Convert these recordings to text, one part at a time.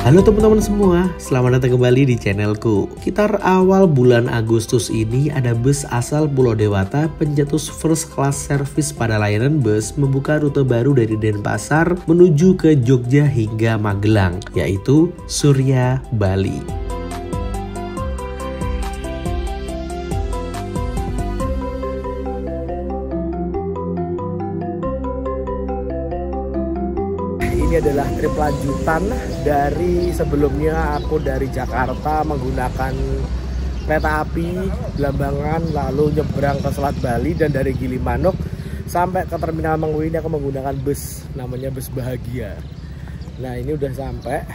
Halo teman-teman semua, selamat datang kembali di channelku. Sekitar awal bulan Agustus ini ada bus asal Pulau Dewata pencetus first class service pada layanan bus membuka rute baru dari Denpasar menuju ke Jogja hingga Magelang, yaitu Surya Bali. Ini adalah trip lanjutan dari sebelumnya aku dari Jakarta menggunakan kereta api Blambangan lalu nyebrang ke Selat Bali, dan dari Gilimanuk sampai ke Terminal Mengwi ini aku menggunakan bus namanya bus Bahagia. Nah ini udah sampai,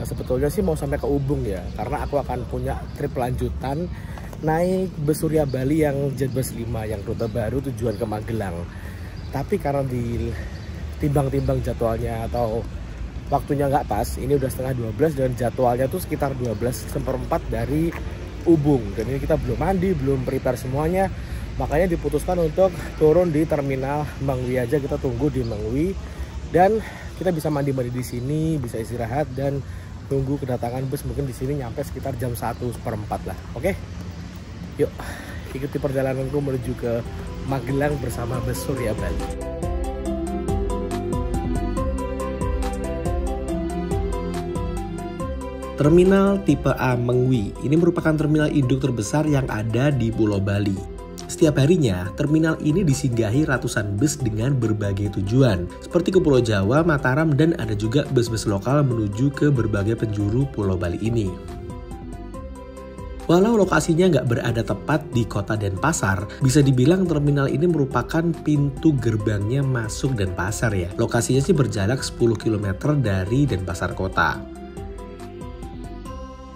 sebetulnya sih mau sampai ke Ubung ya, karena aku akan punya trip lanjutan naik bus Surya Bali yang Jetbus 5 yang rute baru tujuan ke Magelang. Tapi karena timbang-timbang jadwalnya atau waktunya nggak pas, ini udah setengah 12 dan jadwalnya tuh sekitar 12:04 dari Ubung, dan ini kita belum mandi, belum prepare semuanya, makanya diputuskan untuk turun di Terminal Mengwi aja. Kita tunggu di Mengwi dan kita bisa mandi-mandi di sini, bisa istirahat dan tunggu kedatangan bus. Mungkin di sini nyampe sekitar jam 1:04 lah. Oke, yuk ikuti perjalananku menuju ke Magelang bersama bus Surya Bali. Terminal tipe A Mengwi ini merupakan terminal induk terbesar yang ada di Pulau Bali. Setiap harinya, terminal ini disinggahi ratusan bus dengan berbagai tujuan, seperti ke Pulau Jawa, Mataram, dan ada juga bus-bus lokal menuju ke berbagai penjuru Pulau Bali ini. Walau lokasinya nggak berada tepat di kota Denpasar, bisa dibilang terminal ini merupakan pintu gerbangnya masuk Denpasar ya. Lokasinya sih berjarak 10 km dari Denpasar kota.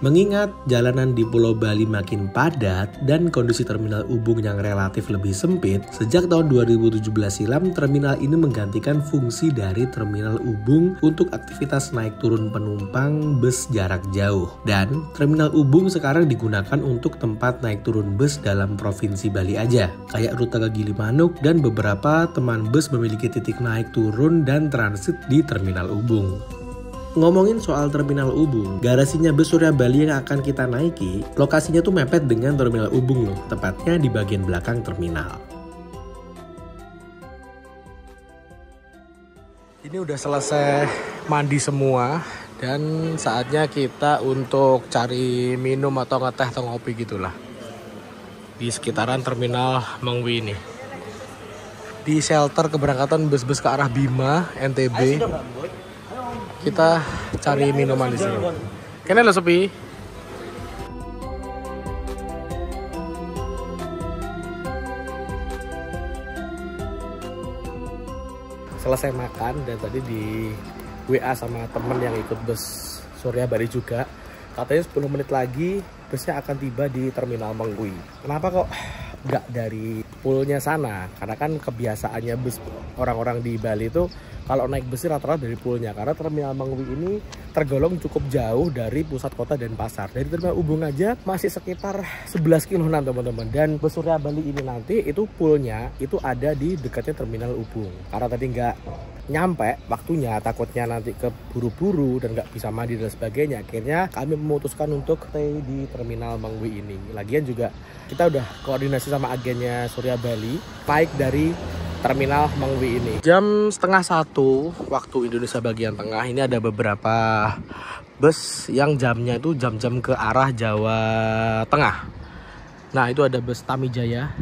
Mengingat jalanan di Pulau Bali makin padat dan kondisi terminal Ubung yang relatif lebih sempit, sejak tahun 2017 silam terminal ini menggantikan fungsi dari terminal Ubung untuk aktivitas naik turun penumpang bus jarak jauh. Dan terminal Ubung sekarang digunakan untuk tempat naik turun bus dalam provinsi Bali aja, kayak rute ke Gilimanuk, dan beberapa teman bus memiliki titik naik turun dan transit di terminal Ubung. Ngomongin soal terminal Ubung, garasinya bus Surya Bali yang akan kita naiki, lokasinya tuh mepet dengan terminal Ubung loh, tepatnya di bagian belakang terminal. Ini udah selesai mandi semua dan saatnya kita untuk cari minum atau ngeteh atau ngopi gitulah di sekitaran terminal Mengwi ini. Di shelter keberangkatan bus-bus ke arah Bima, NTB. Kita cari minuman di sini. Kene lo sepi. Selesai makan dan tadi di WA sama temen yang ikut bus Surya Bali juga, katanya 10 menit lagi busnya akan tiba di Terminal Mengwi. Kenapa kok nggak dari poolnya sana? Karena kan kebiasaannya bus orang-orang di Bali itu kalau naik bus rata-rata dari poolnya, karena Terminal Mengwi ini tergolong cukup jauh dari pusat kota Denpasar. Dari Terminal Ubung aja masih sekitar 11 kiloan teman-teman. Dan bus Surya Bali ini nanti itu poolnya itu ada di dekatnya Terminal Ubung. Karena tadi nggak nyampe waktunya, takutnya nanti keburu-buru dan nggak bisa mandi dan sebagainya, akhirnya kami memutuskan untuk stay di Terminal Mengwi ini. Lagian juga kita udah koordinasi sama agennya Surya Bali baik dari Terminal Mengwi ini. Jam 12:30 waktu Indonesia bagian tengah, ini ada beberapa bus yang jamnya itu jam-jam ke arah Jawa Tengah. Nah itu ada bus Tamijaya,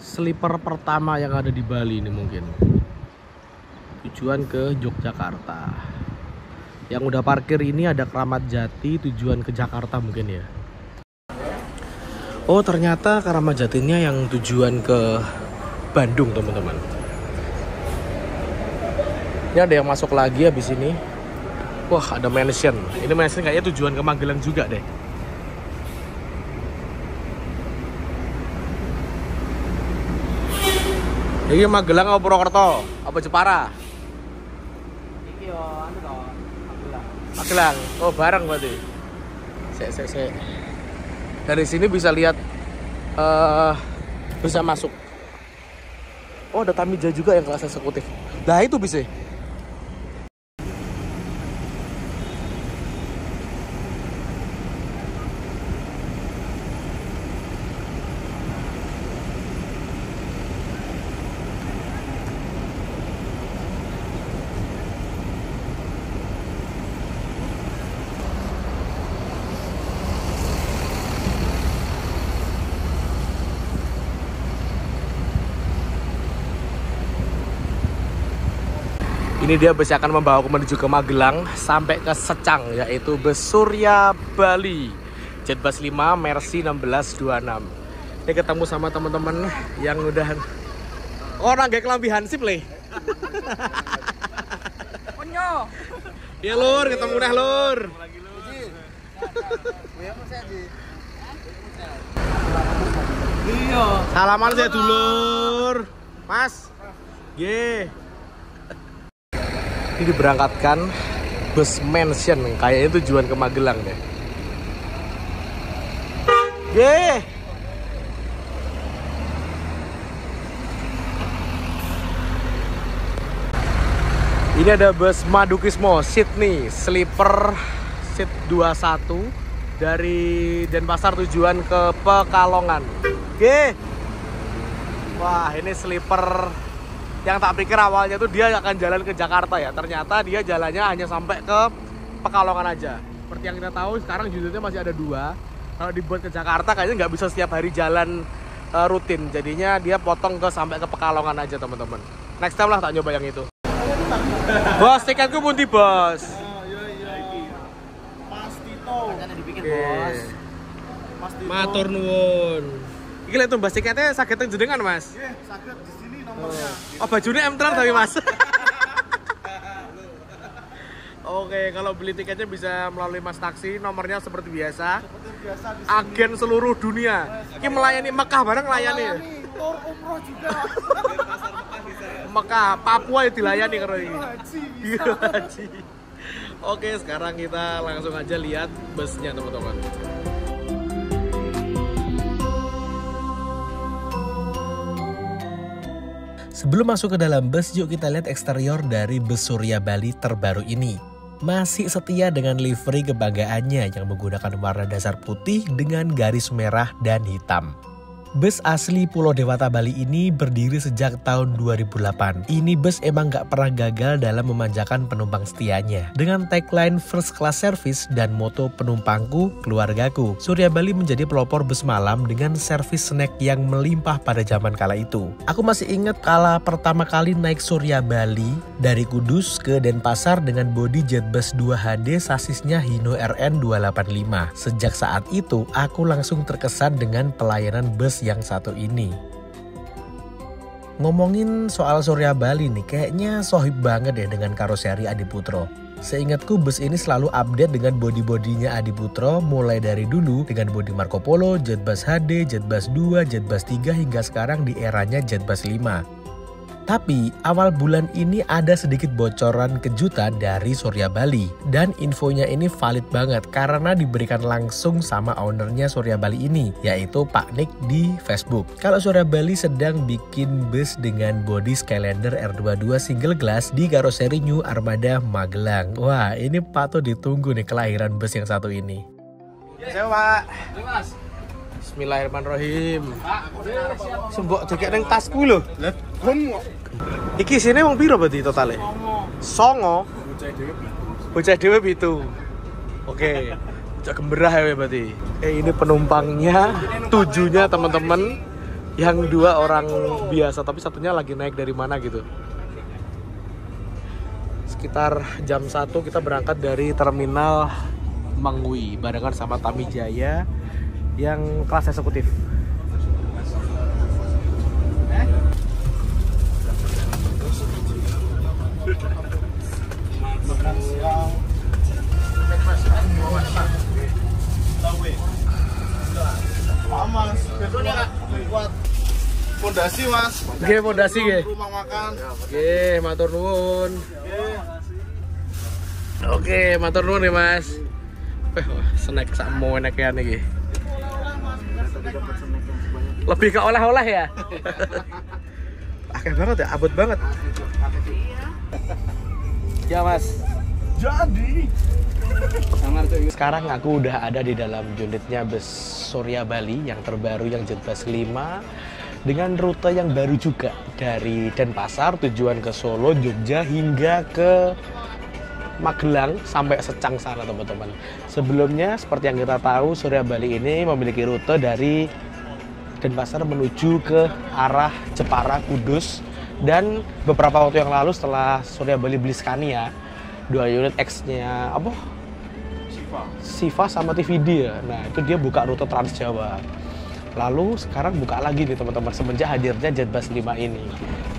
sleeper pertama yang ada di Bali ini mungkin, tujuan ke Yogyakarta. Yang udah parkir ini ada Kramat Jati, tujuan ke Jakarta mungkin ya. Oh ternyata Kramat Jatinya yang tujuan ke Bandung teman-teman. Ini ada yang masuk lagi habis ini. Wah ada mansion. Ini mansion kayaknya tujuan ke Magelang juga deh. Ini Magelang apa Purwokerto? Apa Jepara? Iki yo anu to, Magelang. Magelang. Oh bareng berarti. Sek. Dari sini bisa lihat bisa masuk. Oh ada Tamija juga yang kelas eksekutif. Nah itu bisa. Ini dia bus yang akan membawa aku menuju ke Magelang sampai ke Secang, yaitu bus Surya Bali Jetbus 5 Mercy 1626. Ini ketemu sama teman-teman yang udah orang gak kelambi Hansip le. Onyo. Iya lur, ketemu dah lur. Iya. Salaman saya dulur. Mas. Ye. Ini diberangkatkan bus Mansion, kayaknya tujuan ke Magelang deh. Ye. Ini ada bus Madukismo Sydney Sleeper seat 21 dari Denpasar tujuan ke Pekalongan. Oke. Wah, ini sleeper yang tak pikir awalnya tuh dia akan jalan ke Jakarta ya. Ternyata dia jalannya hanya sampai ke Pekalongan aja. Seperti yang kita tahu sekarang unitnya masih ada 2. Kalau dibuat ke Jakarta kayaknya nggak bisa setiap hari jalan rutin. Jadinya dia potong sampai ke Pekalongan aja teman-teman. Next time lah tak nyoba yang itu. Bos, tiketku pun di bos. Bos. Matur nuwun. Iki lek tumbas tiketnya saged teng jenengan, Mas? Nggih, saged di sini nomornya. Oh, bajunya M-Tron tapi, Mas. Oke, kalau beli tiketnya bisa melalui Mas Taksi, nomornya seperti biasa. Seperti biasa di sini. Agen seluruh dunia. Ini melayani Mekah bareng melayani. Tur umroh juga. Mekah, Papua ya dilayani karo ini. Haji Iya, bisa. haji. Oke, sekarang kita langsung aja lihat busnya, teman-teman. Sebelum masuk ke dalam bus, yuk kita lihat eksterior dari bus Surya Bali terbaru ini. Masih setia dengan livery kebanggaannya yang menggunakan warna dasar putih dengan garis merah dan hitam. Bus asli Pulau Dewata Bali ini berdiri sejak tahun 2008. Ini bus emang gak pernah gagal dalam memanjakan penumpang setianya. Dengan tagline First Class Service dan moto penumpangku, keluargaku, Surya Bali menjadi pelopor bus malam dengan servis snack yang melimpah pada zaman kala itu. Aku masih ingat kala pertama kali naik Surya Bali dari Kudus ke Denpasar dengan bodi Jetbus 2 HD sasisnya Hino RN 285. Sejak saat itu, aku langsung terkesan dengan pelayanan bus yang satu ini. Ngomongin soal Surya Bali nih, kayaknya sohib banget ya dengan karoseri Adiputro. Seingatku bus ini selalu update dengan bodi-bodinya Adiputro, mulai dari dulu dengan bodi Marco Polo, Jetbus HD, Jetbus 2, Jetbus 3 hingga sekarang di eranya Jetbus 5. Tapi awal bulan ini ada sedikit bocoran kejutan dari Surya Bali. Dan infonya ini valid banget karena diberikan langsung sama ownernya Surya Bali ini, yaitu Pak Nick di Facebook. Kalau Surya Bali sedang bikin bus dengan bodi Skylander R22 single glass di karoseri New Armada Magelang. Wah, ini patut ditunggu nih kelahiran bus yang satu ini. Saya Pak. Bismillahirrahmanirrahim. Sembok cekek nang tasku lho. Lah, kon Iki sini wong piro berarti totale? Songo. Bocah dhewe 7. Oke. Cak gemberah ya berarti. Ini penumpangnya 7-nya teman-teman. Yang 2 orang biasa tapi satunya lagi naik dari mana gitu. Sekitar jam 1 kita berangkat dari terminal Mangui barengan sama Tamijaya yang kelas eksekutif. Mas, buat fondasi Mas. Oke, fondasi nggih. Rumah makan. Oke, matur nuwun. Oke, matur nuwun ya Mas. Snack sakmo enak-enak iki. Lebih ke oleh-oleh ya? Akeh banget ya, abot banget. Ya Mas. Jadi Sekarang aku udah ada di dalam unitnya bus Surya Bali yang terbaru yang Jetbus 5 dengan rute yang baru juga dari Denpasar tujuan ke Solo, Jogja hingga ke Magelang sampai Secang sana teman-teman. Sebelumnya seperti yang kita tahu Surya Bali ini memiliki rute dari Denpasar menuju ke arah Jepara, Kudus Dan beberapa waktu yang lalu setelah Surya Bali beli Scania 2 unit X-nya apa? Siva sama TVD ya. Nah, itu dia buka rute Trans Jawa. Lalu sekarang buka lagi nih teman-teman, semenjak hadirnya Jetbus 5 ini.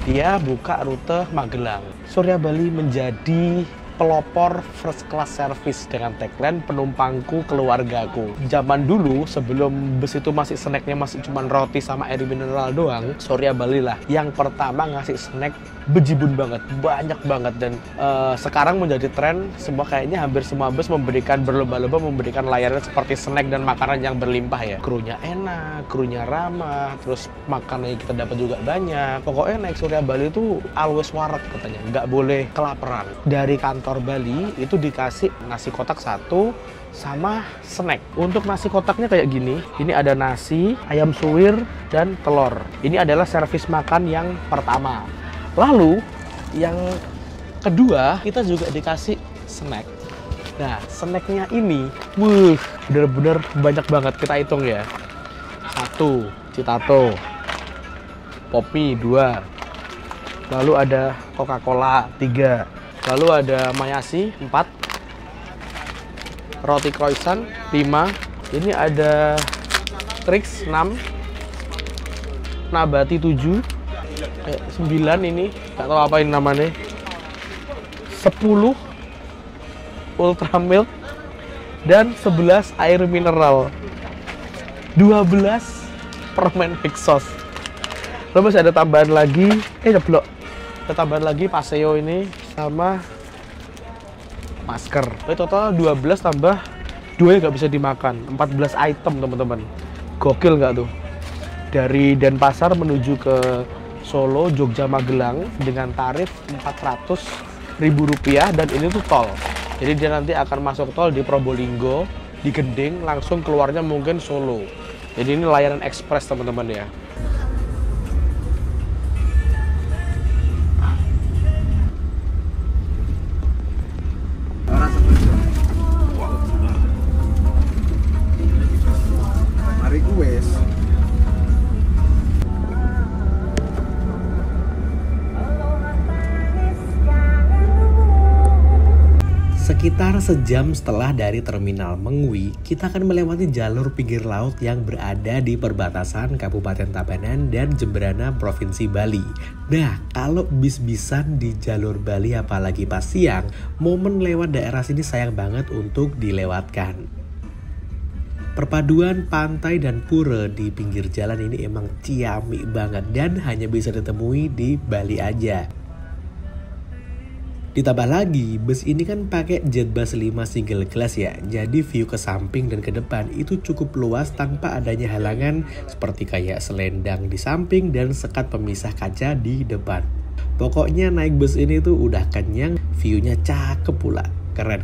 Dia buka rute Magelang. Surya Bali menjadi pelopor first class service dengan tagline penumpangku keluargaku. Zaman dulu sebelum bus itu masih snacknya masih cuma roti sama air mineral doang, Surya Bali lah yang pertama ngasih snack bejibun banget, banyak banget. Dan sekarang menjadi tren, semua kayaknya hampir semua bus memberikan berlomba-lomba memberikan layanan seperti snack dan makanan yang berlimpah ya. Krunya enak, krunya ramah, terus makanan yang kita dapat juga banyak. Pokoknya naik Surya Bali itu always warak katanya, nggak boleh kelaparan. Dari kantor Bali itu dikasih nasi kotak 1 sama snack. Untuk nasi kotaknya kayak gini, ini ada nasi, ayam suwir, dan telur. Ini adalah servis makan yang pertama. Lalu yang kedua kita juga dikasih snack. Nah, snacknya ini, bener-bener banyak banget, kita hitung ya. 1, Citato, Popmi 2, lalu ada Coca-Cola 3, lalu ada Mayasi 4, roti croissant 5, ini ada Trix 6, Nabati 7, 9 ini, nggak tahu apa ini namanya, 10 Ultra Milk, dan 11 air mineral, 12 permen big sauce. Lalu masih ada tambahan lagi, jeblok, ada tambahan lagi Paseo ini sama masker. Jadi total 12 tambah 2 yang nggak bisa dimakan, 14 item teman-teman. Gokil nggak tuh? Dari Denpasar menuju ke Solo, Jogja, Magelang dengan tarif Rp400.000 dan ini tuh tol. Jadi dia nanti akan masuk tol di Probolinggo, di Gending, langsung keluarnya mungkin Solo. Jadi ini layanan ekspres teman-teman ya. Mari wes. Sekitar sejam setelah dari Terminal Mengwi, kita akan melewati jalur pinggir laut yang berada di perbatasan Kabupaten Tabanan dan Jemberana, Provinsi Bali. Nah, kalau bis-bisan di jalur Bali apalagi pas siang, momen lewat daerah sini sayang banget untuk dilewatkan. Perpaduan pantai dan pura di pinggir jalan ini emang ciamik banget dan hanya bisa ditemui di Bali aja. Ditambah lagi, bus ini kan pakai Jetbus 5 single class ya, jadi view ke samping dan ke depan itu cukup luas tanpa adanya halangan seperti kayak selendang di samping dan sekat pemisah kaca di depan. Pokoknya naik bus ini tuh udah kenyang, view-nya cakep pula, keren.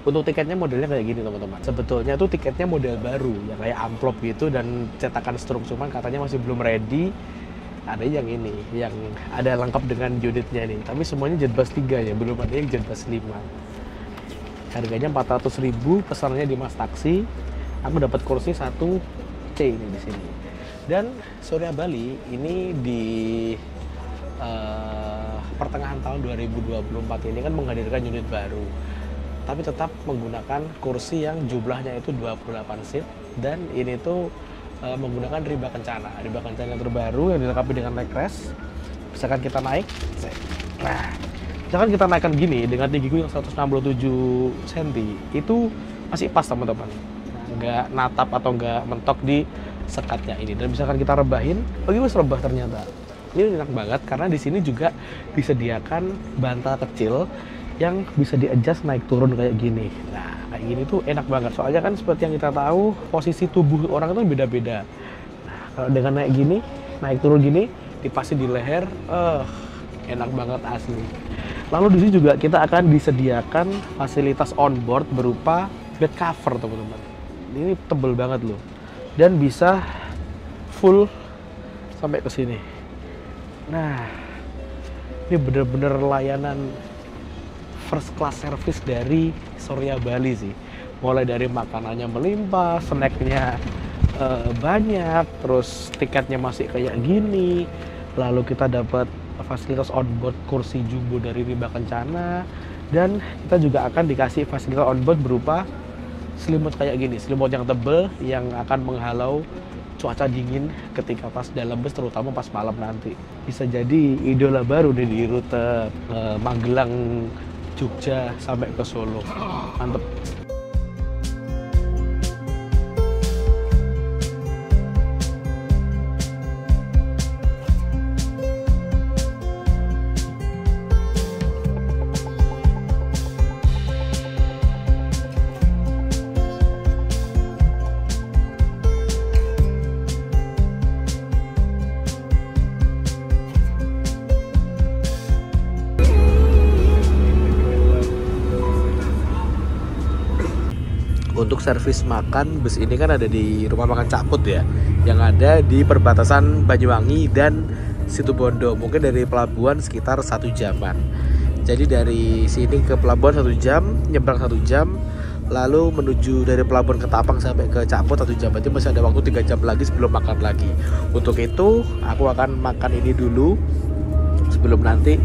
Untuk tiketnya modelnya kayak gini teman-teman. Sebetulnya tuh tiketnya model baru yang kayak amplop gitu dan cetakan struk, cuman katanya masih belum ready. Ada yang ini, yang ada lengkap dengan unitnya nih. Tapi semuanya Jetbus 3 ya, belum ada yang Jetbus 5. Harganya 400.000, pesanannya di Mas Taksi. Aku dapat kursi 1C ini di sini. Dan Surya Bali ini di pertengahan tahun 2024 ini kan menghadirkan unit baru. Tapi tetap menggunakan kursi yang jumlahnya itu 28 seat dan ini tuh menggunakan riba kencana yang terbaru yang dilengkapi dengan leg rest. Misalkan kita naik, misalkan kita naikkan gini dengan tinggiku yang 167 cm itu masih pas teman-teman, nggak natap atau nggak mentok di sekatnya ini. Dan misalkan kita rebahin, wis rebah ternyata. Ini enak banget karena di sini juga disediakan bantal kecil yang bisa di-adjust naik turun kayak gini. Nah, kayak gini tuh enak banget. Soalnya kan seperti yang kita tahu, posisi tubuh orang itu beda-beda. Nah, kalau dengan naik gini, naik turun gini, dipasang di leher, enak banget asli. Lalu di sini juga kita akan disediakan fasilitas onboard berupa bed cover, teman-teman. Ini tebel banget loh. Dan bisa full sampai ke sini. Nah, ini bener-bener layanan first class service dari Surya Bali sih. Mulai dari makanannya melimpah, snacknya banyak, terus tiketnya masih kayak gini, lalu kita dapat fasilitas onboard kursi jumbo dari Rimba Kencana, dan kita juga akan dikasih fasilitas onboard berupa selimut kayak gini, selimut yang tebel yang akan menghalau cuaca dingin ketika pas dalam bus, terutama pas malam nanti. Bisa jadi idola baru nih di rute Magelang, Jogja sampai ke Solo. Mantep. Untuk servis makan, bus ini kan ada di Rumah Makan Cak Put ya, yang ada di perbatasan Banyuwangi dan Situbondo. Mungkin dari pelabuhan sekitar 1 jaman. Jadi dari sini ke pelabuhan 1 jam, nyebrang 1 jam, lalu menuju dari pelabuhan ke Tapang sampai ke Cak Put 1 jam. Berarti masih ada waktu 3 jam lagi sebelum makan lagi. Untuk itu aku akan makan ini dulu sebelum nanti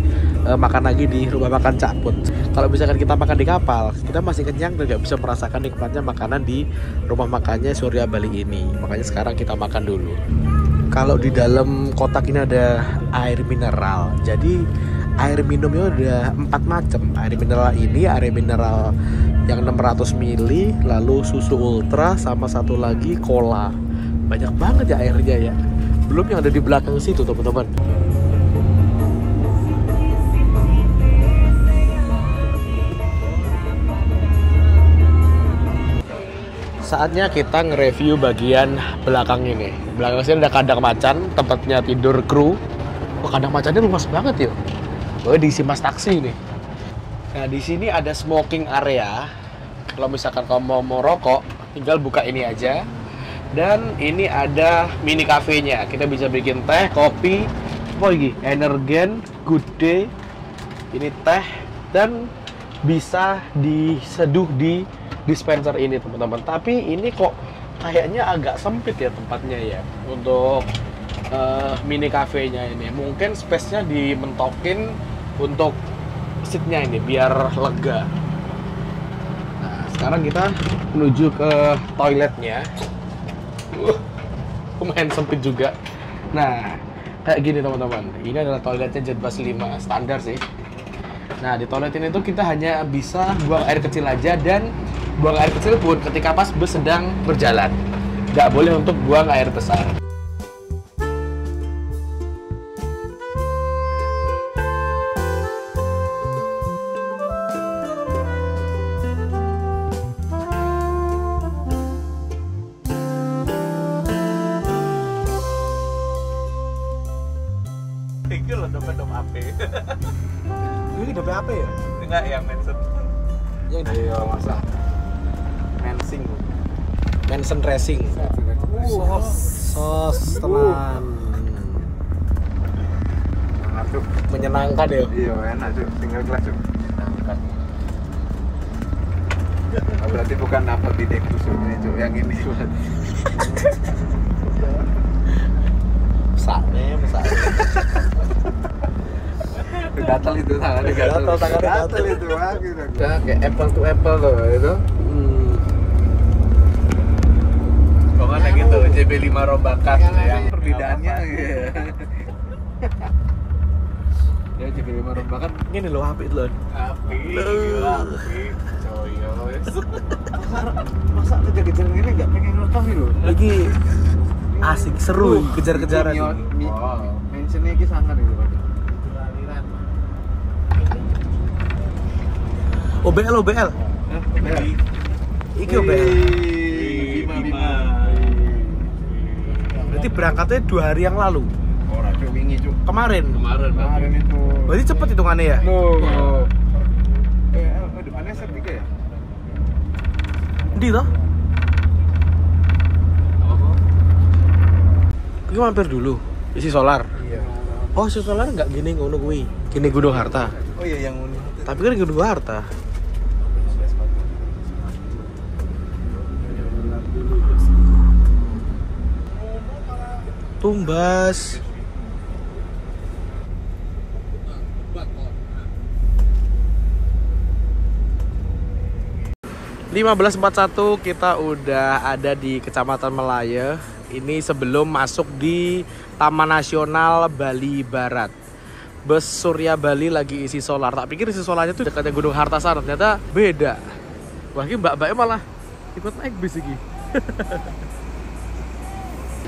makan lagi di Rumah Makan Cak Put. Kalau misalkan kita makan di kapal, kita masih kenyang dan nggak bisa merasakan nikmatnya makanan di rumah makannya Surya Bali ini. Makanya sekarang kita makan dulu. Kalau di dalam kotak ini ada air mineral. Jadi air minumnya ada 4 macam. Air mineral ini, air mineral yang 600 ml, lalu susu ultra, sama satu lagi cola. Banyak banget ya airnya ya. Belum yang ada di belakang situ teman-teman. Saatnya kita nge-review bagian belakang ini. Belakang sini ada kandang macan, tempatnya tidur kru. Oh, kandang macannya luas banget ya. Oh, diisi mas taksi nih. Nah, di sini ada smoking area. Kalau misalkan kamu mau rokok, tinggal buka ini aja. Dan ini ada mini cafe-nya. Kita bisa bikin teh, kopi, apa lagi? Energen, good day. Ini teh, dan bisa diseduh di dispenser ini teman-teman. Tapi ini kok kayaknya agak sempit ya tempatnya ya untuk mini cafe-nya ini. Mungkin space-nya dimentokin untuk seat-nya ini biar lega. Nah, sekarang kita menuju ke toiletnya. Lumayan sempit juga. Nah, kayak gini teman-teman. Ini adalah toiletnya Jetbus 5 standar sih. Nah, di toilet ini tuh kita hanya bisa buang air kecil aja, dan buang air kecil pun ketika pas bus sedang berjalan. Nggak boleh untuk buang air besar. Tinggi loh dompet AP. Ini dompet apa ya? Enggak, yang mention. Yang ayo masa Mensing. Mansion Racing. Sos teman. Cuk. Menyenangkan ya. Iya enak cuk, tinggal kelas cuk. Oh, berarti bukan dapat di dek khusus ini cuk, yang ini Mesaknya. gatal itu tangannya gatal itu gitu. Ya, kayak apple to apple loh itu. Kok mana gitu, JB5 Rombakan yang Perbedaannya ya. Ya JB5 Rombakan Ini loh apik loh. api. Coyo. masa kejar-kejar ini nggak pengen nonton gitu. Lagi asik seru kejar-kejaran. Wow. Mentionnya ini sangat gitu. OBL. Iki OBL. Berarti berangkatnya 2 hari yang lalu. Orang cuk wingi cuk. Kemarin itu. berarti cepet hitungannya ya. Loh. Depannya set 3 ya? Di toh? Iki mampir dulu. Isi solar. Iya. Oh, isi solar nggak gini ngono kuwi. Gini Gunung Harta. Oh iya yang ini. Tapi kan Gunung Harta. Tumbas. 15.41 kita udah ada di Kecamatan Melaya. Ini sebelum masuk di Taman Nasional Bali Barat. Bus Surya Bali lagi isi solar. Tak pikir isi solarnya tuh dekatnya Gunung Harta sana, ternyata beda. Wah, ini mbak-mbaknya malah ikut naik bus ini.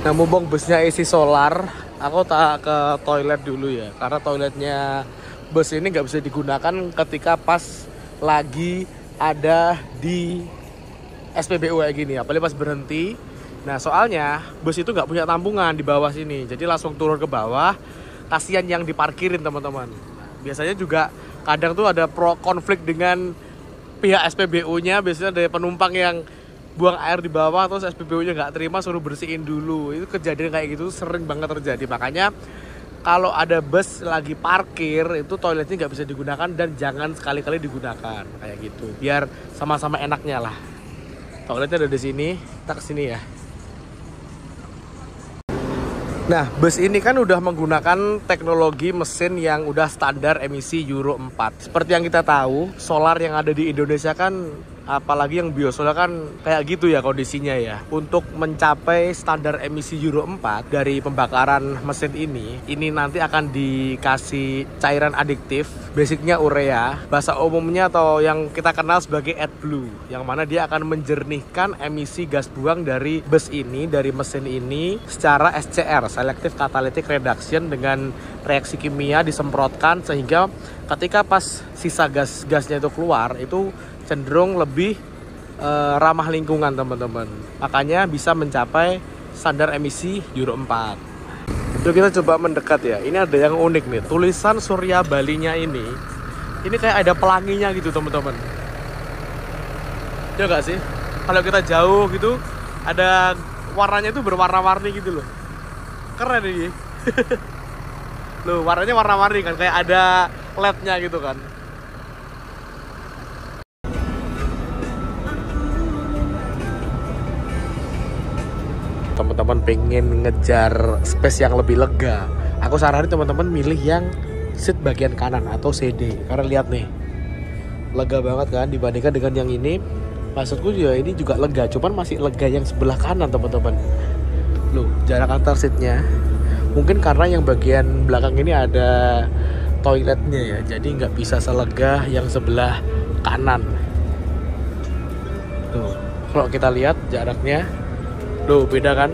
Nah, mumpung busnya isi solar, aku tak ke toilet dulu ya. Karena toiletnya bus ini nggak bisa digunakan ketika pas lagi ada di SPBU kayak gini, apalagi pas berhenti. Nah, soalnya bus itu nggak punya tampungan di bawah sini, jadi langsung turun ke bawah. Kasihan yang diparkirin teman-teman. Biasanya juga kadang tuh ada konflik dengan pihak SPBU-nya. Biasanya ada penumpang yang buang air di bawah, terus SPBU-nya nggak terima, suruh bersihin dulu. Itu kejadian kayak gitu sering banget terjadi. Makanya kalau ada bus lagi parkir, itu toiletnya nggak bisa digunakan dan jangan sekali-kali digunakan kayak gitu. Biar sama-sama enaknya lah. Toiletnya ada di sini, kita kesini ya. Nah, bus ini kan udah menggunakan teknologi mesin yang udah standar emisi Euro 4. Seperti yang kita tahu, solar yang ada di Indonesia kan, apalagi yang biosolar kan kayak gitu ya kondisinya ya. Untuk mencapai standar emisi Euro 4 dari pembakaran mesin ini nanti akan dikasih cairan adiktif, basicnya urea, bahasa umumnya atau yang kita kenal sebagai AdBlue, yang mana dia akan menjernihkan emisi gas buang dari bus ini, dari mesin ini secara SCR, Selective Catalytic Reduction, dengan reaksi kimia disemprotkan sehingga ketika pas sisa gasnya itu keluar itu cenderung lebih ramah lingkungan teman-teman. Makanya bisa mencapai standar emisi Euro 4. Yuk kita coba mendekat ya. Ini ada yang unik nih. Tulisan Surya Balinya ini kayak ada pelanginya gitu teman-teman. Ya nggak sih? Kalau kita jauh gitu ada warnanya itu berwarna-warni gitu loh. Keren ini. Loh, warnanya warna-warni kan, kayak ada LED-nya gitu kan. Teman-teman pengen ngejar space yang lebih lega, aku saranin teman-teman milih yang seat bagian kanan atau CD. Karena lihat nih, lega banget kan dibandingkan dengan yang ini. Maksudku ya ini juga lega, cuman masih lega yang sebelah kanan teman-teman. Loh, jarak antar seatnya. Mungkin karena yang bagian belakang ini ada toiletnya ya, jadi nggak bisa selega yang sebelah kanan. Tuh, kalau kita lihat jaraknya, loh beda kan?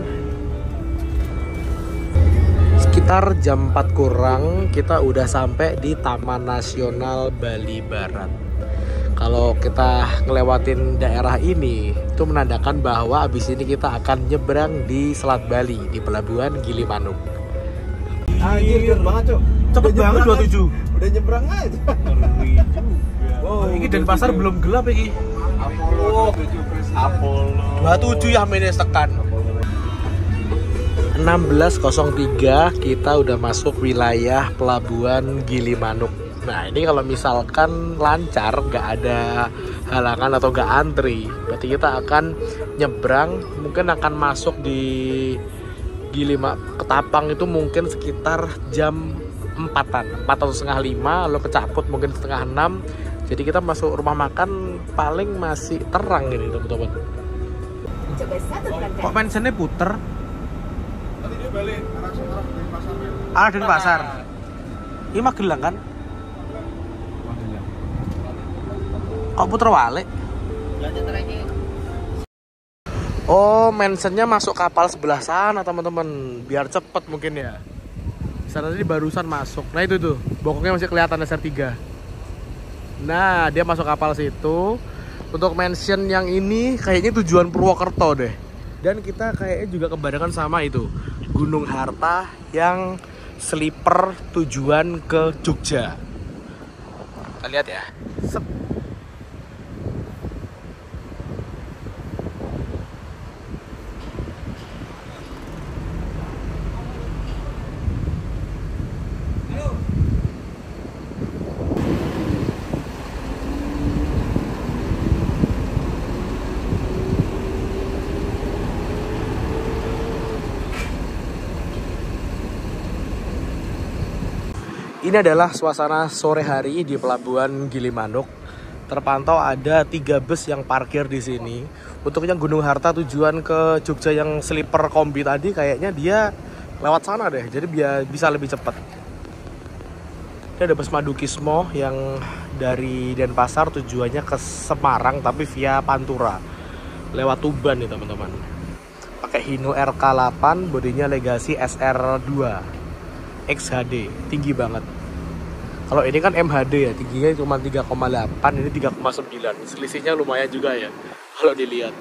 Sekitar jam 4 kurang kita udah sampai di Taman Nasional Bali Barat. Kalau kita ngelewatin daerah ini, itu menandakan bahwa abis ini kita akan nyebrang di Selat Bali, di Pelabuhan Gilimanuk. Anjir, banget cok. Cepet banget 27. Udah nyebrang aja. Oh, ini Denpasar belum gelap ini. Apollo 27 ya minus tekan. 16.03 kita udah masuk wilayah Pelabuhan Gilimanuk. Nah, ini kalau misalkan lancar, nggak ada halangan atau nggak antri, berarti kita akan nyebrang, mungkin akan masuk di Ketapang itu mungkin sekitar jam 4 atau setengah 5, lalu ke Caput mungkin setengah 6. Jadi kita masuk rumah makan paling masih terang ini teman-teman. Kok mentionnya puter? Tadi dia balik Arah Denpasar. Ini Magelang kan? Kok puter balik? Oh, mentionnya masuk kapal sebelah sana teman-teman, biar cepet mungkin ya. Sana tadi barusan masuk. Nah itu tuh, bokongnya masih kelihatan SR3. Nah, dia masuk kapal situ. Untuk mention yang ini kayaknya tujuan Purwokerto deh. Dan kita kayaknya juga kebarengan sama itu, Gunung Harta yang sleeper tujuan ke Jogja. Kita lihat ya. Sep. Ini adalah suasana sore hari di Pelabuhan Gilimanuk. Terpantau ada 3 bus yang parkir di sini. Untuk yang Gunung Harta tujuan ke Jogja yang sleeper kombi tadi kayaknya dia lewat sana deh. Jadi bisa lebih cepat. Ini ada bus Madukismo yang dari Denpasar tujuannya ke Semarang tapi via Pantura. Lewat Tuban nih teman-teman. Pakai Hino RK8, bodinya Legacy SR2. XHD, tinggi banget. Kalau ini kan MHD ya, tingginya cuma 3,8, ini 3,9. Selisihnya lumayan juga ya, kalau dilihat.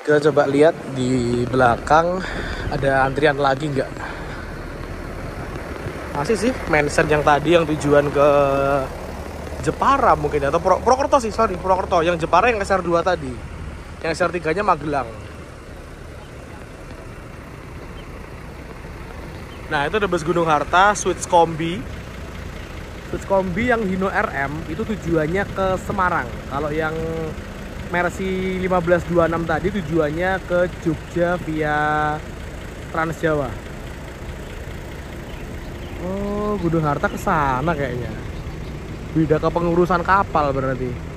Kita coba lihat di belakang, ada antrian lagi nggak? Masih sih, Mansion yang tadi yang tujuan ke Jepara mungkin, atau Purwokerto sih, Purwokerto. Yang Jepara yang SR2 tadi. Yang SR3-nya Magelang. Nah itu ada bus Gunung Harta, Switch Kombi. Switch Kombi yang Hino RM itu tujuannya ke Semarang. Kalau yang Mercy 1526 tadi tujuannya ke Jogja via Trans Jawa. Oh, Gunung Harta ke sana kayaknya. Beda ke pengurusan kapal berarti.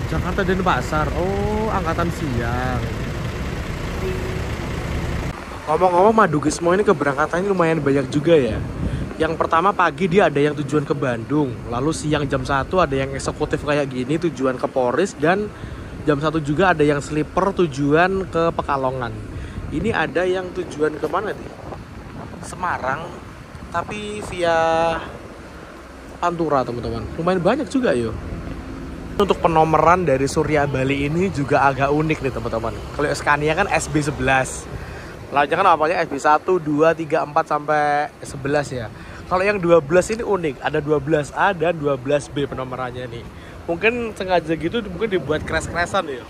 Jakarta Denpasar, oh angkatan siang. Ngomong-ngomong Madukismo ini keberangkatannya lumayan banyak juga ya. Yang pertama pagi dia ada yang tujuan ke Bandung, lalu siang jam 1 ada yang eksekutif kayak gini tujuan ke Poris, dan jam 1 juga ada yang sleeper tujuan ke Pekalongan. Ini ada yang tujuan ke mana nih? Semarang, tapi via Pantura teman-teman. Lumayan banyak juga yo. Untuk penomoran dari Surya Bali ini juga agak unik nih teman-teman. Kalau Scania kan SB11. Lainnya kan apanya SB1, 2, 3, 4 sampai 11 ya. Kalau yang 12 ini unik, ada 12A dan 12B penomorannya nih. Mungkin sengaja gitu mungkin dibuat crash-crashan ya.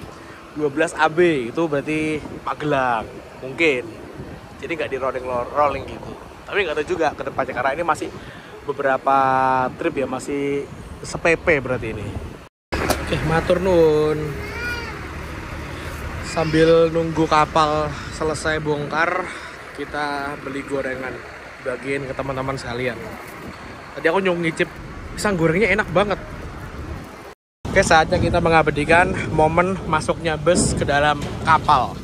12AB itu berarti Magelang, mungkin. Jadi nggak di rolling gitu. Tapi nggak tahu juga ke depannya karena ini masih beberapa trip ya, masih se-PP berarti ini. Oke, matur nuwun. Sambil nunggu kapal selesai bongkar, kita beli gorengan, bagiin ke teman-teman sekalian. Tadi aku ngicip pisang gorengnya enak banget. Oke, saatnya kita mengabadikan momen masuknya bus ke dalam kapal.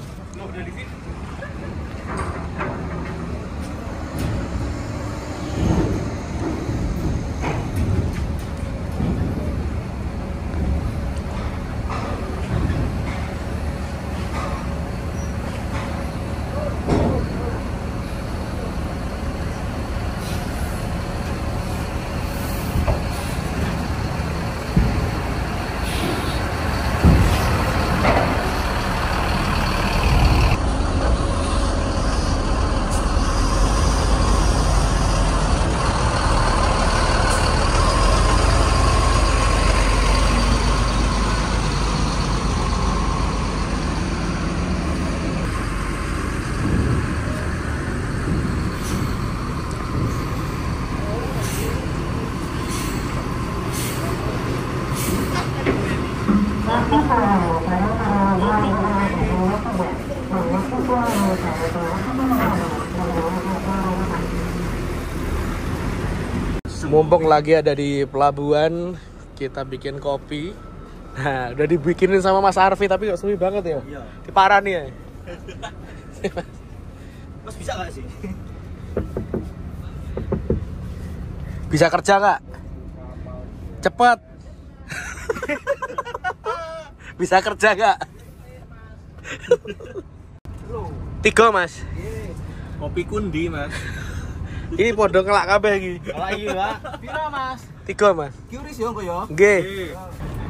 Mumpung lagi ada di pelabuhan, kita bikin kopi. Nah, udah dibikinin sama Mas Arfi tapi gak sepi banget ya. Iya. Di parah nih ya. Mas bisa gak sih? Bisa kerja gak? Cepet. Bisa kerja gak? 3 Mas. Kopi kundi Mas. Ini podo ngelak kabeh iki. Kalau iya Pak, pira Mas? 3 Mas. Kiuris ya kok ya? Nggih.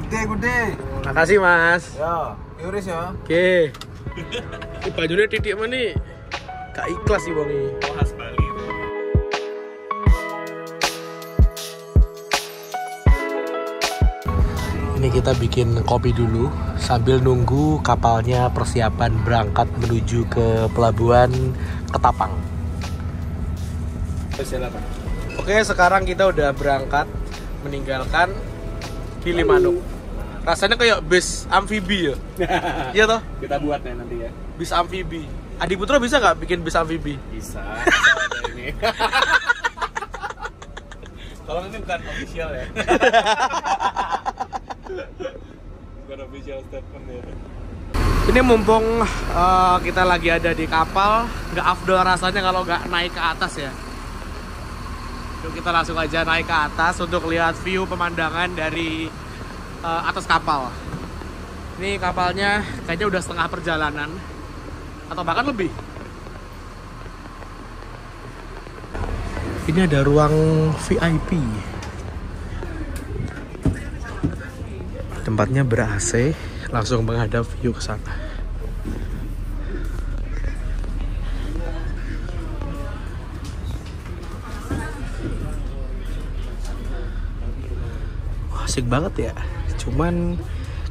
Gede. Makasih Mas. Ya, kiuris ya. Oke. Ini bajunya titik mana nih? Gak ikhlas sih bang ini. Khas Bali. Ini kita bikin kopi dulu sambil nunggu kapalnya persiapan berangkat menuju ke pelabuhan Ketapang. Oke, sekarang kita udah berangkat meninggalkan Gili Manuk. Rasanya kayak bis amfibi ya. Iya toh? Kita buat ya nanti ya. Bis amfibi. Adi Putra bisa nggak bikin bis amfibi? Bisa. Ada ini. Kalau ini bukan official ya. Bukan official statement ya. Ini mumpung kita lagi ada di kapal, nggak afdol rasanya kalau nggak naik ke atas ya. Yuk kita langsung aja naik ke atas untuk lihat view pemandangan dari atas kapal. Ini kapalnya kayaknya udah setengah perjalanan atau bahkan lebih. Ini ada ruang VIP. Tempatnya ber-AC, langsung menghadap view ke sana. Wah, asik banget ya. Cuman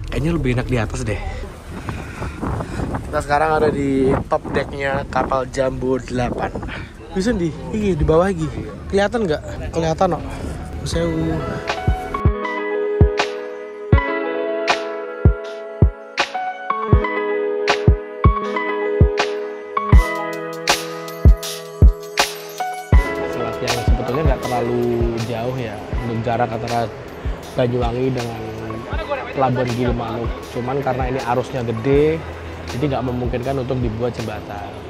kayaknya lebih enak di atas deh. Kita sekarang ada di top decknya kapal Jambo 8. Bisa di bawah lagi. Kelihatan nggak? Kelihatan kok. Sewu. Selat yang sebetulnya nggak terlalu jauh ya untuk jarak antara Banyuwangi dengan Pelabuhan Gili Manuk. Cuman karena ini arusnya gede, jadi nggak memungkinkan untuk dibuat jembatan.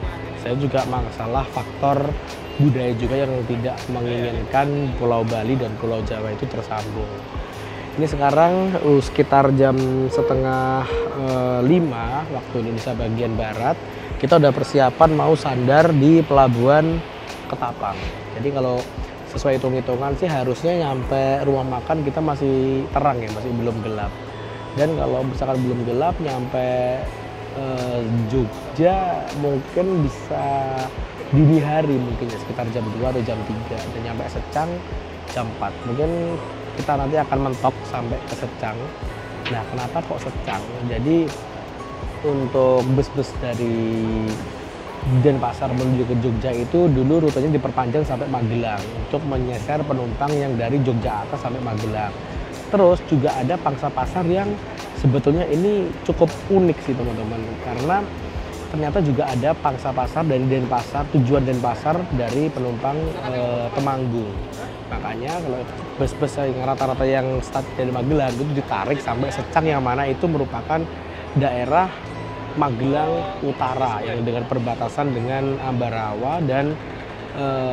Saya juga masalah faktor budaya juga yang tidak menginginkan Pulau Bali dan Pulau Jawa itu tersambung. Ini sekarang sekitar jam 4:30 waktu Indonesia bagian Barat. Kita udah persiapan mau sandar di Pelabuhan Ketapang. Jadi kalau sesuai hitung-hitungan sih harusnya nyampe rumah makan kita masih terang ya, masih belum gelap. Dan kalau misalkan belum gelap nyampe Jogja mungkin bisa dini hari, mungkin ya sekitar jam 2 atau jam 3, dan nyampe Secang jam 4. Mungkin kita nanti akan mentok sampai ke Secang. Nah, kenapa kok Secang? Jadi untuk bus-bus dari Denpasar menuju ke Jogja itu dulu rutenya diperpanjang sampai Magelang untuk menyeser penumpang yang dari Yogyakarta sampai Magelang. Terus juga ada pangsa pasar yang sebetulnya ini cukup unik sih teman-teman, karena ternyata juga ada pangsa pasar dari Denpasar, tujuan Denpasar dari penumpang Temanggung. Makanya kalau bus-bus yang rata-rata yang start dari Magelang itu ditarik sampai Secang, yang mana itu merupakan daerah Magelang Utara yang dengan perbatasan dengan Ambarawa dan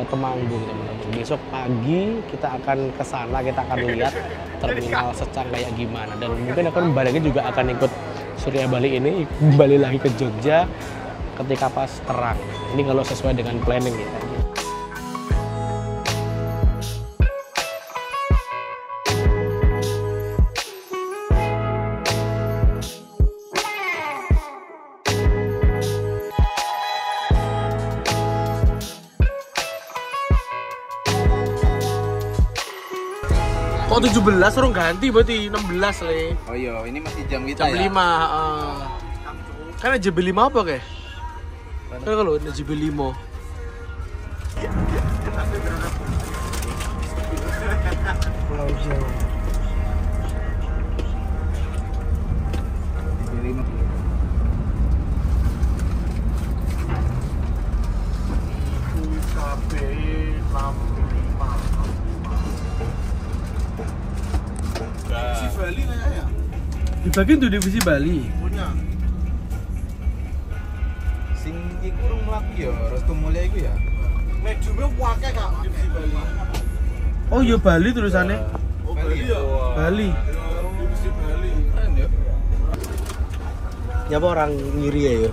Temanggung teman-teman. Besok pagi kita akan ke sana, kita akan lihat terminal Secang kayak gimana, dan mungkin akan baliknya juga akan ikut Surya Bali ini kembali lagi ke Jogja ketika pas terang. Ini kalau sesuai dengan planning ya. Kok 17 orang ganti berarti 16 le. Oh iya, ini masih jam kita jam ya? 5. Kan JB 5 apa kayak? Kan kalau ada JB 5. Pulau Jawa. JB 5. Bali kayaknya. Dibagi tuh divisi Bali. Punya. Sing iku urung mlaku ya, Restu Mulia iku ya. Mediumnya wake Kak divisi Bali. Oh iya Bali tulisannya. Oh Bali ya. Bali. Divisi Bali. Keren ya. Nyapa orang ngiri ya?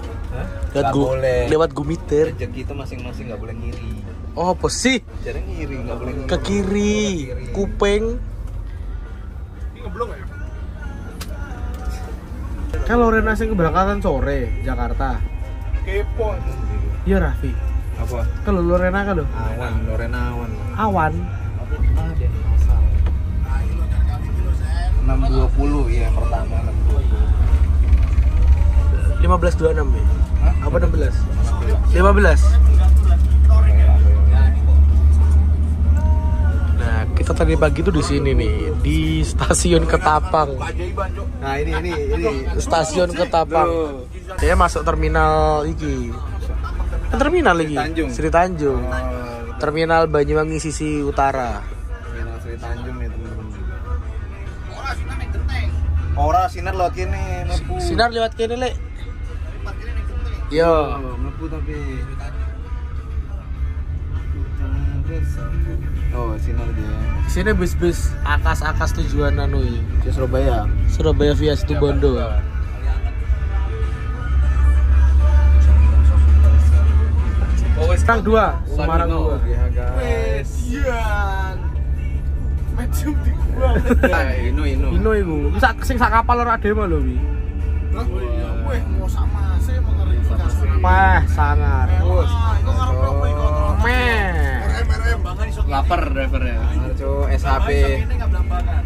Lewat gumiter. Rezeki itu masing-masing nggak boleh ngiri. Oh apa sih? Jadi ngiri nggak boleh ngiri. Ke kiri, kuping. Ngeblong ya? Kan Lorena sing keberangkatan sore Jakarta. Kepo. Iya Raffi. Apa? Kalau Lorena kan lo? Awan, Lorena Awan. Awan. Dan asal. 620 ya pertama 620. 1526 ya? Hah? Apa 16? 15. Nah, kita Kita tadi pagi tuh di sini nih, di stasiun Ketapang. Nah ini Stasiun Ketapang. Saya masuk terminal iki. Terminal iki. Sri Tanjung. Terminal Banyuwangi sisi utara. Terminal Sri Tanjung nih teman-teman. Ora sinar lewat kene, mlebu. Sinar lewat kene, Lek. Yo, mlebu tapi. Oh, sinar dia. Di sini bis-bis akas tujuan anu Ke Surabaya. Surabaya via Situbondo. Sekarang 2, Semarang 2. Ya guys. Medium di gua. Ino. Ino iku. Bisa sing sak kapal ora demo lho wi. Weh, mau sama saya mengeri. Wah, sangar. Iku ngarep apa iku? Meh. RM banget iso. Lapar drivernya. Arjo SHP. Ini enggak belambangan.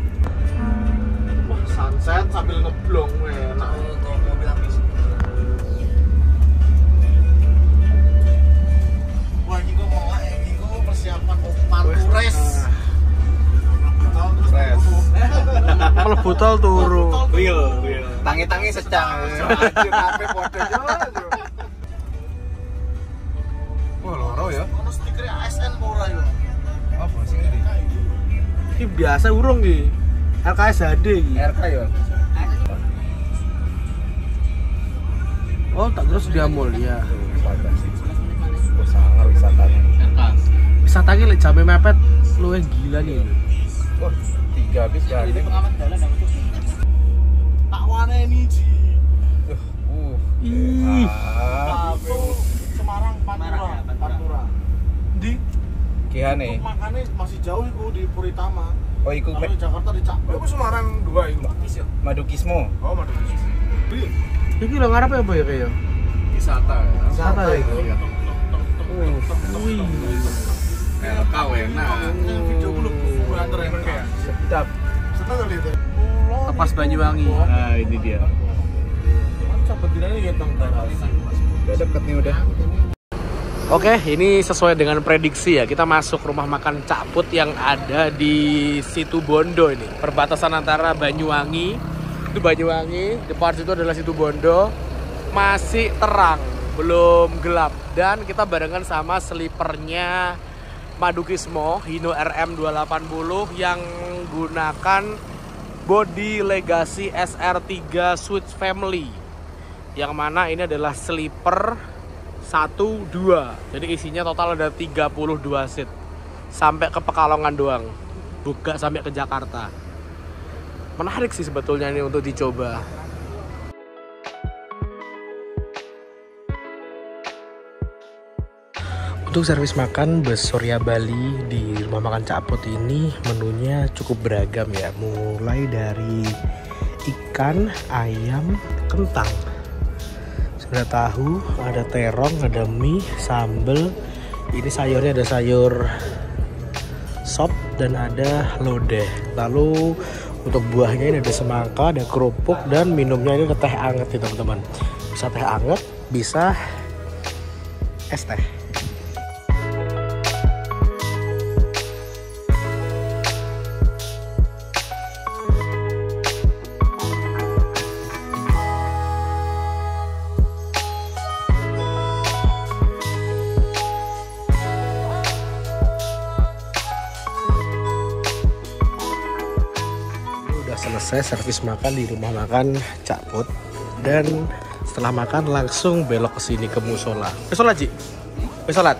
Sunset sambil ngeblong enak. Mobil habis. Wah, iki kok mau iku persiapan opan race. Mlebu tol turu. Wheel. Tangi-tangi secang. Anjir kabeh podo yo. Wah, loro ya. Ono stiker ASN ora yo. Apa sih ini? Iki biasa urung iki. LKS HD iki. RK ya. Oh, tak terus dia mulia. Sangar wisatanya. Wisata iki lek jame mepet luwih gila nih. Wah, 3 habis ya. Ini pengamat jalan aku tuh. Tak waneni ji. Ih, Itu Semarang Pantura. Di Gihane. makanya masih jauh iku di Puritama. Oh, iku Kalau di Jakarta di Cak. Iku Semarang 2 iku. Madukismo. Oh, Madu. iki lho ngarepe apa ya kayak? Wisata. Wisata ya? itu. Wih. RK enak. Video dulu gua antar enak ya. Sedap. Seneng kali itu. Lepas Banyuwangi. Nah, ini dia. Mantap betinanya gitu teras. Udah deket nih udah. Oke, ini sesuai dengan prediksi ya. Kita masuk rumah makan Cak Put yang ada di Situbondo ini. Perbatasan antara Banyuwangi, itu Banyuwangi, depan situ adalah Situbondo. Masih terang, belum gelap. Dan kita barengan sama slipernya Madukismo Hino RM280 yang gunakan body Legacy SR3 Switch Family. Yang mana ini adalah sleeper 1-2. Jadi isinya total ada 32 seat. Sampai ke Pekalongan doang. Buka sampai ke Jakarta. Menarik sih sebetulnya ini untuk dicoba. Untuk servis makan bus Surya Bali di rumah makan Cak Put ini menunya cukup beragam ya. Mulai dari ikan, ayam, kentang, ada tahu, ada terong, ada mie, sambal. Ini sayurnya ada sayur sop dan ada lodeh. Lalu untuk buahnya ini ada semangka, ada kerupuk, dan minumnya ini teh anget nih teman-teman. Bisa teh anget, bisa es teh. Selesai servis makan di rumah makan Cak Put, dan setelah makan langsung belok ke sini ke musola. Sholat Ji? Sholat?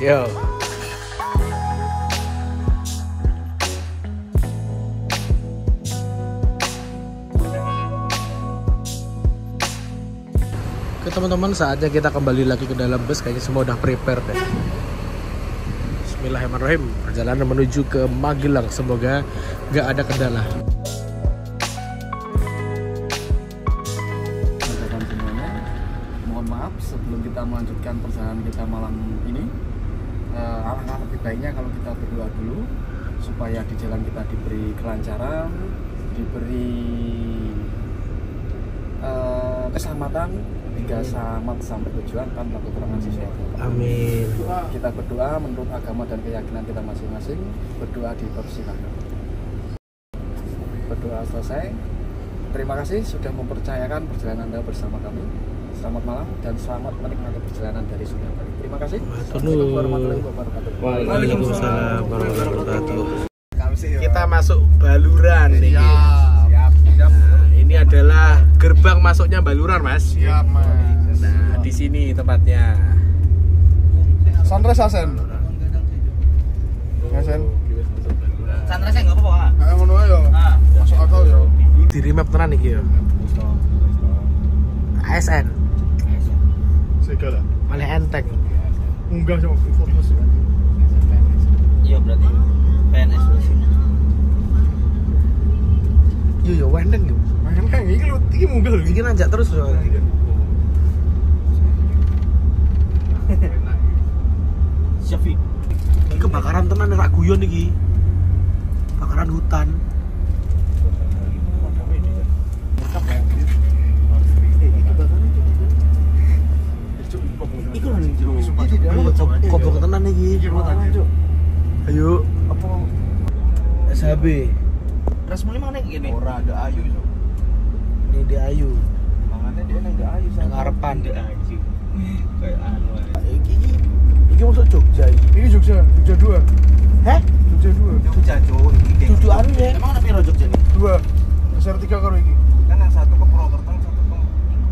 Yo. Oke teman-teman, saatnya kita kembali lagi ke dalam bus. Kayaknya semua udah prepare deh. Bismillahirrahmanirrahim. Perjalanan menuju ke Magelang, semoga gak ada kendala. Teman-teman semuanya, mohon maaf sebelum kita melanjutkan perjalanan kita malam ini. Alangkah lebih baiknya kalau kita berdoa dulu supaya di jalan kita diberi kelancaran, diberi keselamatan, hingga selamat sampai tujuan tanpa kekurangan sesuatu. Amin. Kita berdoa menurut agama dan keyakinan kita masing-masing. Berdoa dipersilakan. Berdoa selesai. Terima kasih sudah mempercayakan perjalanan Anda bersama kami. Selamat malam dan selamat menikmati perjalanan dari Surabaya. Terima kasih. Assalamualaikum warahmatullahi wabarakatuh. Waalaikumsalam warahmatullahi wabarakatuh. Kita masuk Baluran nih. Siap. Nah, ini adalah gerbang masuknya Baluran, Mas. Siap, Mas. Nah, di sini tempatnya. Sunrise Asen. Asen. Sunrise nggak apa-apa. Kayak ngono ya. Masuk akal ya. Di remap tenan iki ya. ASN. Segala. Malah enteng. Unggah sama informasi. Iya berarti PNS terus. Iya ya wendeng yo. Main kan iki lho, iki munggah lho. Iki nanjak terus loh. Syafi. Iki kebakaran tenan rak guyon iki. Kebakaran hutan. Iku nang jero. Kobok tenan iki. Ayo. Apa SHB. resmune mana gini? Ora ada ayu iso. Ini di Ayu. Mangane dia nang ada ayu Yang ngarepan. Ayu. Kayak anu ae. Iki masuk Jogja iki. Ini Jogja 2. Heh? Jogja 2. Jogja Jawa iki. Dudu anu ya. Emang ada piro Jogja nih? 2. Besar 3 karo iki. Kan yang satu ke Purwokerto, satu ke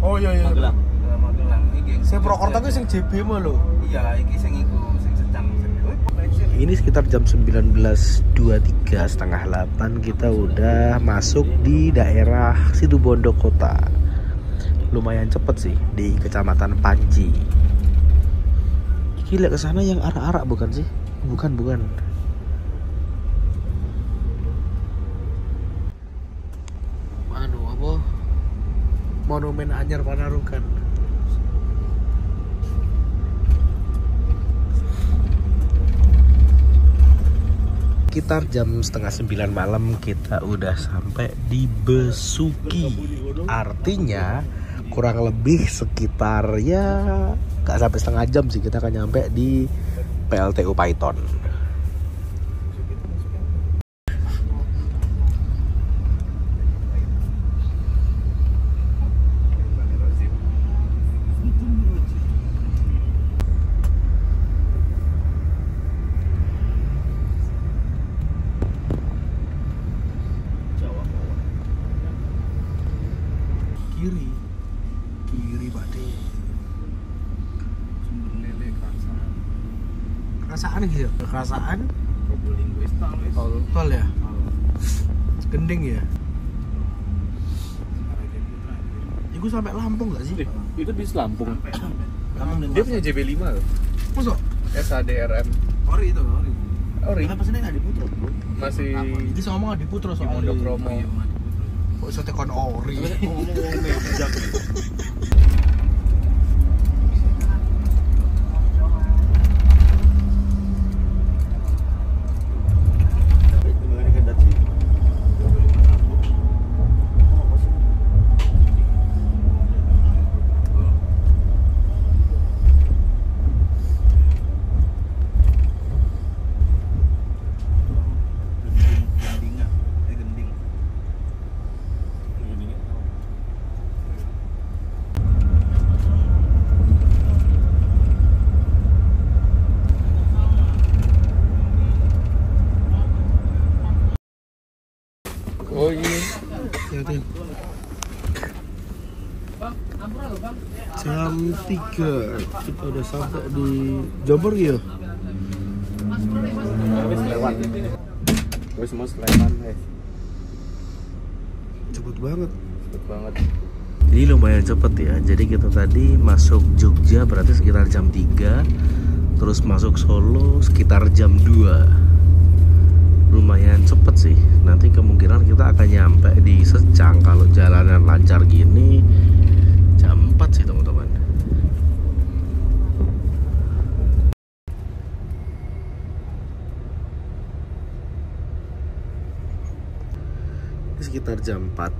Oh iya. Magelang. Magelang iki. Sing Purwokerto ku sing JB mah lho. Iya, iki sing iku sing secang. Ini sekitar jam 19.23, setengah 8 kita udah masuk di daerah Situbondo Kota. Lumayan cepet sih, di Kecamatan Panji. Gila kesana yang arak-arak bukan sih? Bukan. Anu apa? Monumen Anyar Panarukan. Sekitar jam setengah 9 malam kita udah sampai di Besuki. Artinya kurang lebih sekitar ya gak sampai setengah jam sih kita akan nyampe di PLTU Python. Kiri Pak De. Sumber lele kerasaan. Kerasaan gitu ya? Kerasaan? Probolinggo Tol ya? Gending ya? Itu sampai Lampung gak sih? Itu di Lampung. Dia punya JB5 loh. Masuk? SADRM. Ori itu, ori. Ori. Kenapa sih nggak diputar, bro? Masih Ini sama ngomong di Putro di soalnya. Monokromo. Kok iso tekon ori? Oh iya. Jam 3 kita udah sampai di Jombor ya. Wis lewat. Wis mau Sleman, Cepet banget. Cepet banget. Jadi lumayan cepet ya. Jadi kita tadi masuk Jogja berarti sekitar jam 3. Terus masuk Solo sekitar jam 2. Lumayan cepet sih. Nanti kemungkinan kita akan nyampe di Secang kalau jalanan lancar gini jam 4 sih teman-teman. Sekitar jam 4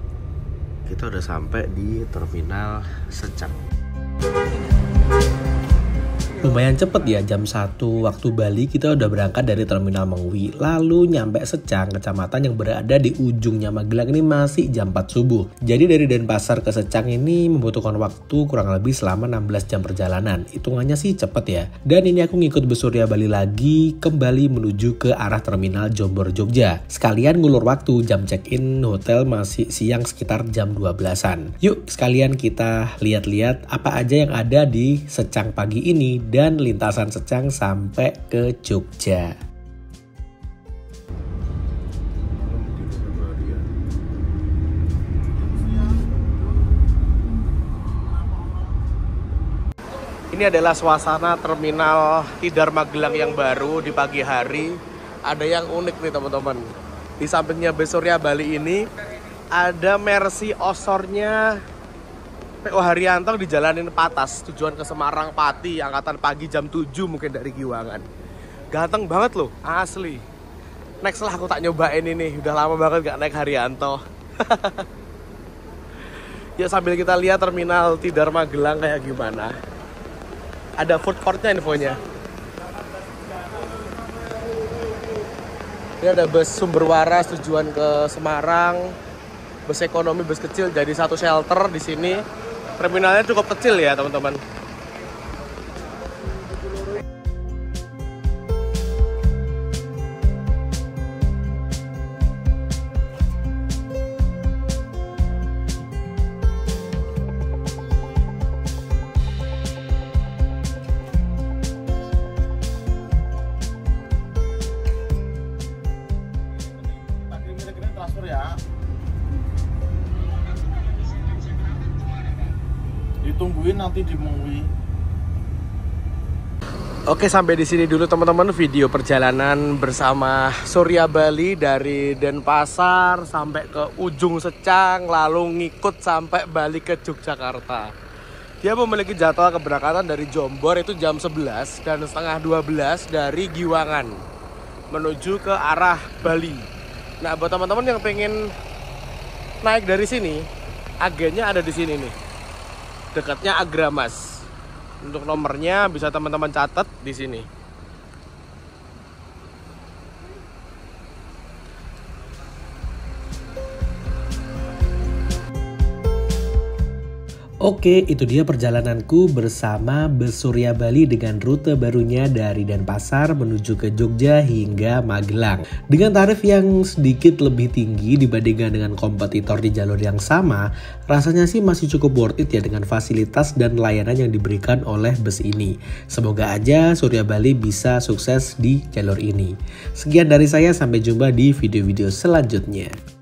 kita udah sampai di terminal Secang. Lumayan cepet ya, jam 1 waktu Bali kita udah berangkat dari Terminal Mengwi. Lalu nyampe Secang, kecamatan yang berada di ujungnya Magelang ini masih jam 4 subuh. Jadi dari Denpasar ke Secang ini membutuhkan waktu kurang lebih selama 16 jam perjalanan. Hitungannya sih cepet ya. Dan ini aku ngikut bus Surya Bali lagi kembali menuju ke arah Terminal Jombor Jogja. Sekalian ngulur waktu, jam check-in hotel masih siang sekitar jam 12-an. Yuk sekalian kita lihat-lihat apa aja yang ada di Secang pagi ini dan lintasan Secang sampai ke Jogja. Ini adalah suasana terminal Tidar Magelang yang baru di pagi hari. Ada yang unik nih teman-teman. Di sampingnya bus Surya Bali ini ada Mercy Osornya PO Haryanto dijalanin Patas, tujuan ke Semarang Pati, angkatan pagi jam 7 mungkin dari Giwangan. Ganteng banget loh, asli. Next lah aku tak nyobain ini, udah lama banget gak naik Haryanto. Yuk sambil kita lihat terminal Tidar Magelang kayak gimana. Ada food courtnya infonya. Ini ada bus Sumber Waras tujuan ke Semarang, bus ekonomi, bus kecil, jadi satu shelter di sini. Terminalnya cukup kecil ya teman-teman. Transfer ya. Ditungguin nanti di Mengwi. Oke, sampai di sini dulu teman-teman video perjalanan bersama Surya Bali dari Denpasar sampai ke ujung Secang, lalu ngikut sampai balik ke Yogyakarta. Dia memiliki jadwal keberangkatan dari Jombor itu jam 11 dan setengah 12 dari Giwangan menuju ke arah Bali. Nah, buat teman-teman yang pengen naik dari sini, agennya ada di sini nih. Dekatnya Agramas. Untuk nomornya bisa teman-teman catat di sini. Oke, itu dia perjalananku bersama bus Surya Bali dengan rute barunya dari Denpasar menuju ke Jogja hingga Magelang. Dengan tarif yang sedikit lebih tinggi dibandingkan dengan kompetitor di jalur yang sama, rasanya sih masih cukup worth it ya dengan fasilitas dan layanan yang diberikan oleh bus ini. Semoga aja Surya Bali bisa sukses di jalur ini. Sekian dari saya, sampai jumpa di video-video selanjutnya.